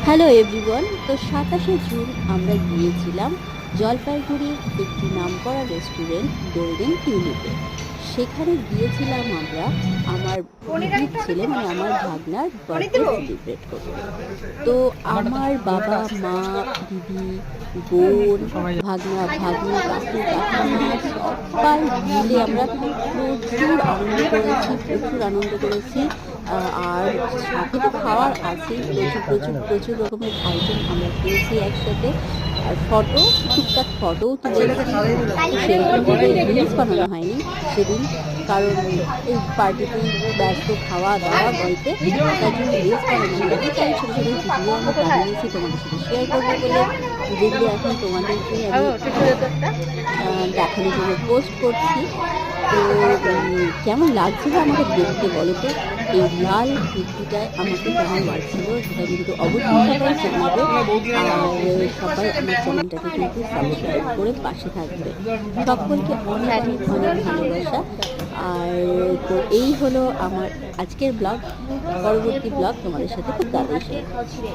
Hello everyone. তো 27শে June আমরা গিয়েছিলাম জলপাইগুড়ির একটি নামকরা রেস্টুরেন্ট গোল্ডেন টিউলিপে। সেখানে গিয়েছিলাম আমরা আমার দিদির ছেলে মানে আমার ভাগনার বার্থডে সেলিব্রেট করতে। তো আমার বাবা মা দিদি বোন ভাগনা ভাগ্নি কাকু কাকিমা সবাই মিলে আমরা প্রচুর আনন্দ করেছি। আর সাথে তো খাওয়ার আছেই, প্রচুর প্রচুর প্রচুর রকমের আইটেম আমরা খেয়েছি একসাথে। আর টুকটাক ফটোও তুলেছি। সেরকমভাবে রিলস বানানো হয়নি সেদিন, কারণ এই পার্টিতেই ব্যস্ত খাওয়া দাওয়া গল্পে, তার জন্য রিলস বানানো হয়নি। তাই ছোটো ছোটো ভিডিও আমি বানিয়েছি তোমাদের সাথে শেয়ার করবো বলে, যেগুলো এখন তোমাদেরকে আমি দেখানোর জন্য পোস্ট করছি। তো কেমন লাগছিল আমাকে দেখতে বলো তো, এই লাল কুর্তিটায় আমাকে কেমন লাগছিল সেটা কিন্তু অবশ্যই সবাই জানাবে। আর সবাই আমার চ্যানেলটাকে কিন্তু সাবস্ক্রাইব করে পাশে থাকবে। সকলকে অনেক অনেক অনেক ভালোবাসা। আর তো এই হলো আমার আজকের ব্লগ। পরবর্তী ব্লগ তোমাদের সাথে খুব তাড়াতাড়ি শেয়ার করছি।